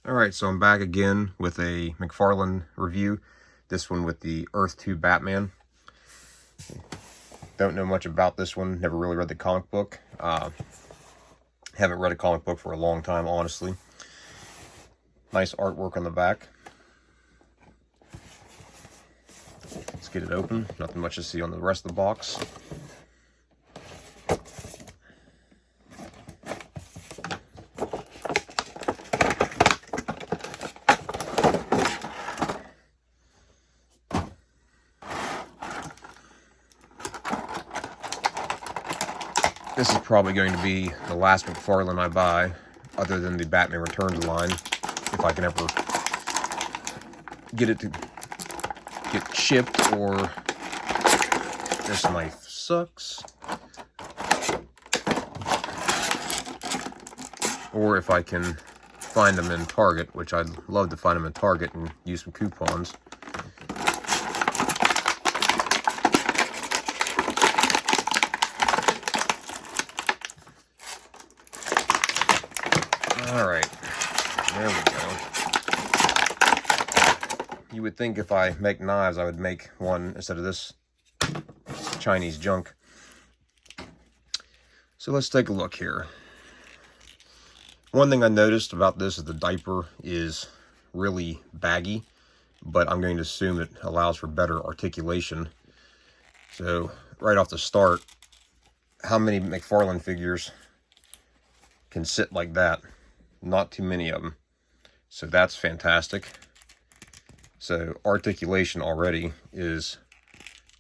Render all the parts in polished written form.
Alright, so I'm back again with a McFarlane review. This one with the Earth 2 Batman. Don't know much about this one, never really read the comic book. Haven't read a comic book for a long time, honestly. Nice artwork on the back. Let's get it open. Nothing much to see on the rest of the box. This is probably going to be the last McFarlane I buy, other than the Batman Returns line, if I can ever get it to get shipped, or this knife sucks, or if I can find them in Target, which I'd love to find them in Target and use some coupons. Alright, there we go. You would think if I make knives, I would make one instead of this Chinese junk. So let's take a look here. One thing I noticed about this is the diaper is really baggy, but I'm going to assume it allows for better articulation. So right off the start, how many McFarlane figures can sit like that? Not too many of them. So that's fantastic. So articulation already is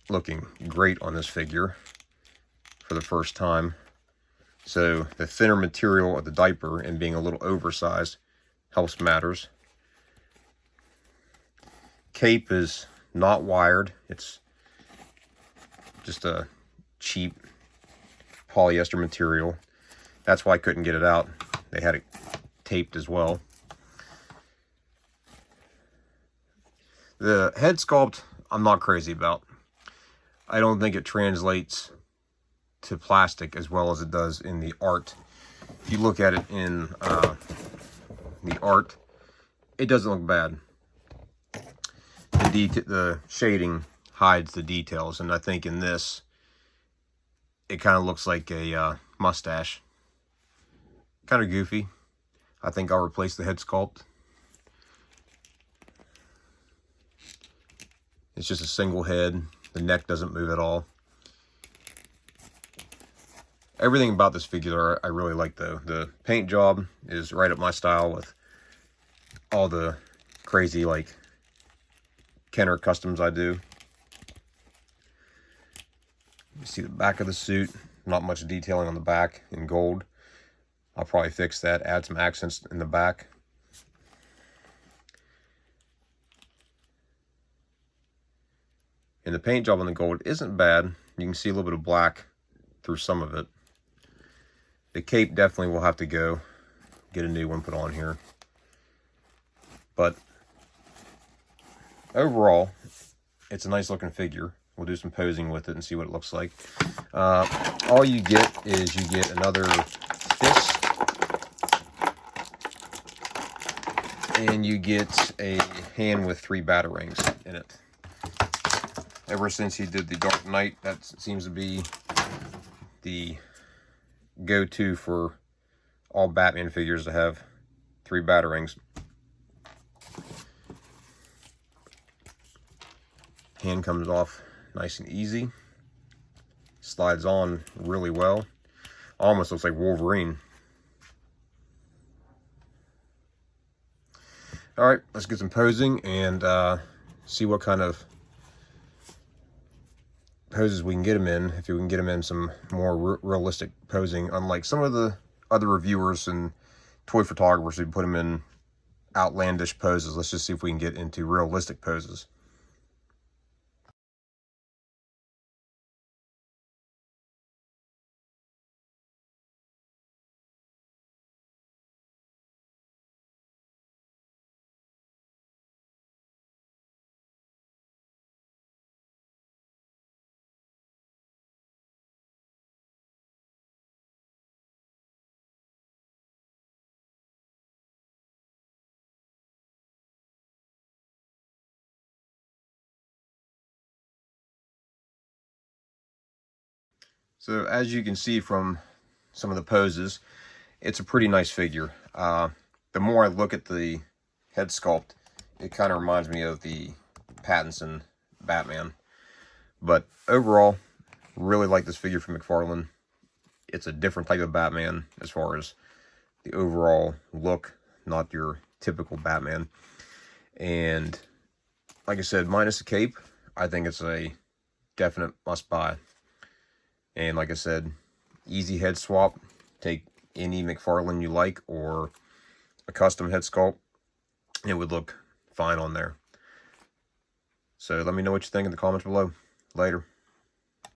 looking great on this figure for the first time. So the thinner material of the diaper and being a little oversized helps matters. Cape is not wired. It's just a cheap polyester material. That's why I couldn't get it out. They had it taped as well. The head sculpt, I'm not crazy about. I don't think it translates to plastic as well as it does in the art. If you look at it in the art, it doesn't look bad. The shading hides the details, and I think in this, it kind of looks like a mustache. Kind of goofy. I think I'll replace the head sculpt. It's just a single head. The neck doesn't move at all. Everything about this figure I really like, though. The paint job is right up my style with all the crazy, like, Kenner customs I do. You see the back of the suit. Not much detailing on the back in gold. I'll probably fix that, add some accents in the back. And the paint job on the gold isn't bad. You can see a little bit of black through some of it. The cape definitely will have to go. Get a new one put on here. But overall, it's a nice looking figure. We'll do some posing with it and see what it looks like. All you get is you get another fist. And you get a hand with 3 batarangs in it. Ever since he did the Dark Knight, that seems to be the go-to for all Batman figures, to have 3 batarangs. Hand comes off nice and easy. Slides on really well. Almost looks like Wolverine. Alright, let's get some posing and see what kind of poses we can get him in, if we can get him in some more realistic posing, unlike some of the other reviewers and toy photographers who put him in outlandish poses. Let's just see if we can get into realistic poses. So as you can see from some of the poses, it's a pretty nice figure. The more I look at the head sculpt, it kind of reminds me of the Pattinson Batman. But overall, really like this figure from McFarlane. It's a different type of Batman as far as the overall look, not your typical Batman. And like I said, minus the cape, I think it's a definite must-buy. And like I said, easy head swap. Take any McFarlane you like or a custom head sculpt. It would look fine on there. So let me know what you think in the comments below. Later.